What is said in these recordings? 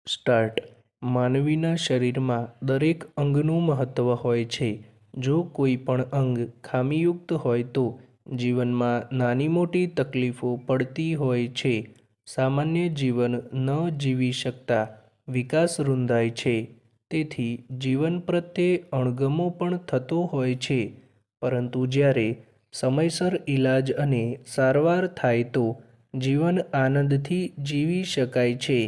Start. માનવીના શરીરમાં દરેક અંગનું મહત્વ હોય છે. જો કોઈ પણ અંગ ખામીયુક્ત હોય તો જીવનમાં નાની મોટી તકલીફો પડતી હોય છે. સામાન્ય જીવન ન જીવી શકતા વિકાસ રૂંધાય છે. તેથી જીવન પ્રત્યે અણગમો પણ થતો હોય છે. પરંતુ જ્યારે સમયસર ઈલાજ અને સારવાર થાય તો જીવન આનંદથી જીવી શકાય છે.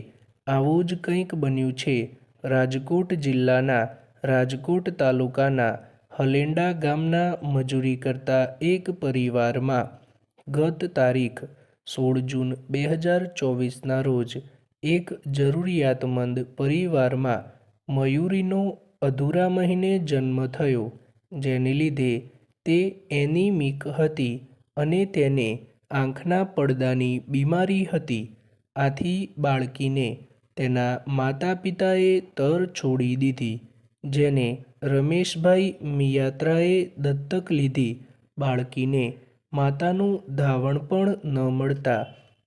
આવું જ કંઈક બન્યું છે રાજકોટ જિલ્લાના રાજકોટ તાલુકાના હલેંડા ગામના મજૂરી કરતા એક પરિવારમાં. ગત તારીખ 16 જૂન 2024ના રોજ એક જરૂરિયાતમંદ પરિવારમાં મયુરીનો અધૂરા મહિને જન્મ થયો, જેને લીધે તે એનિમિક હતી અને તેને આંખના પડદાની બીમારી હતી. આથી બાળકીને તેના માતા પિતાએ તર છોડી દીધી, જેને રમેશભાઈ મિયાત્રાએ દત્તક લીધી. બાળકીને માતાનું ધાવણ પણ ન મળતા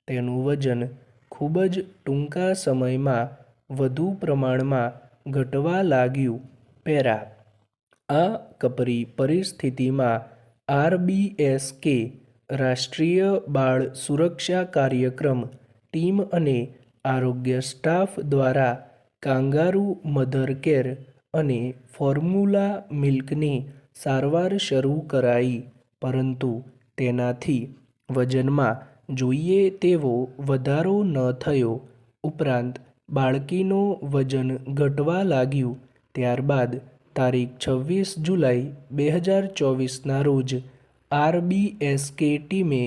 તેનું વજન ખૂબ જ ટૂંકા સમયમાં વધુ પ્રમાણમાં ઘટવા લાગ્યું. પેરા. આ કપરી પરિસ્થિતિમાં RBSK રાષ્ટ્રીય બાળ સુરક્ષા કાર્યક્રમ ટીમ અને આરોગ્ય સ્ટાફ દ્વારા કાંગારૂ મધર કેર અને ફોર્મ્યુલા મિલ્કની સારવાર શરૂ કરાઈ. પરંતુ તેનાથી વજનમાં જોઈએ તેવો વધારો ન થયો. ઉપરાંત બાળકીનો વજન ઘટવા લાગ્યું. ત્યારબાદ તારીખ 26 જુલાઈ 2024ના રોજ RBSK ટીમે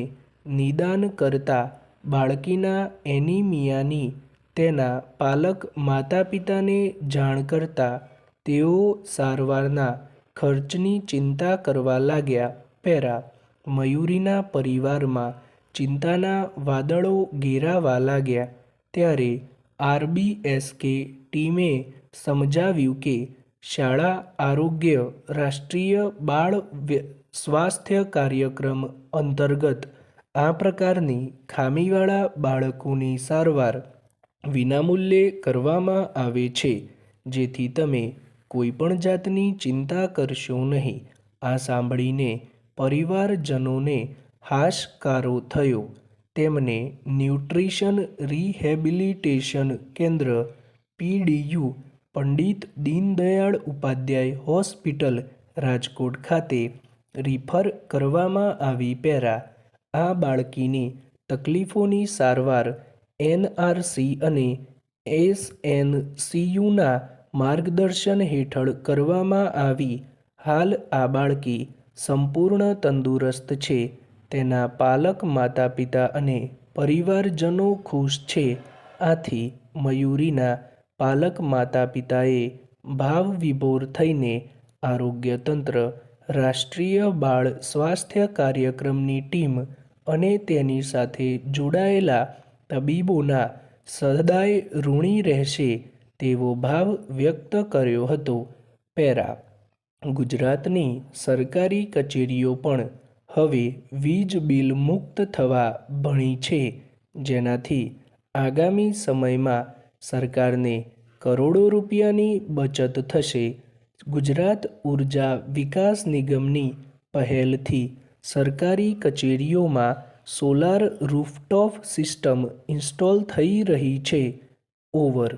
નિદાન કરતા બાળકીના એનિમિયાની તેના પાલક માતા પિતાને જાણ કરતા તેઓ સારવારના ખર્ચની ચિંતા કરવા લાગ્યા. પેરા. મયુરીના પરિવારમાં ચિંતાના વાદળો ઘેરાવા લાગ્યા. ત્યારે RBSK ટીમે સમજાવ્યું કે શાળા આરોગ્ય રાષ્ટ્રીય બાળ સ્વાસ્થ્ય કાર્યક્રમ અંતર્ગત આ પ્રકારની ખામીવાળા બાળકોની સારવાર વિનામૂલ્યે કરવામાં આવે છે, જેથી તમે કોઈ પણ જાતની ચિંતા કરશો નહીં. આ સાંભળીને પરિવારજનોને હાશકારો થયો. તેમને ન્યુટ્રિશન રિહેબિલિટેશન કેન્દ્ર PDU પંડિત દીનદયાળ ઉપાધ્યાય હોસ્પિટલ રાજકોટ ખાતે રિફર કરવામાં આવી. પેરા. આ બાળકીની તકલીફોની સારવાર NRC અને SNCUના માર્ગદર્શન હેઠળ કરવામાં આવી. હાલ આ બાળકી સંપૂર્ણ તંદુરસ્ત છે. તેના પાલક માતા પિતા અને પરિવારજનો ખુશ છે. આથી મયુરીના પાલક માતા પિતાએ ભાવવિભોર થઈને આરોગ્ય તંત્ર, રાષ્ટ્રીય બાળ સ્વાસ્થ્ય કાર્યક્રમની ટીમ અને તેની સાથે જોડાયેલા તબીબોના સદાય ઋણી રહેશે તેવો ભાવ વ્યક્ત કર્યો હતો. પેરા. ગુજરાતની સરકારી કચેરીઓ પણ હવે વીજ બિલ મુક્ત થવા ભણી છે, જેનાથી આગામી સમયમાં સરકારને કરોડો રૂપિયાની બચત થશે. ગુજરાત ઉર્જા વિકાસ નિગમની પહેલથી સરકારી કચેરીઓમાં સોલાર રૂફટોપ સિસ્ટમ ઇન્સ્ટોલ થઈ રહી છે. ઓવર.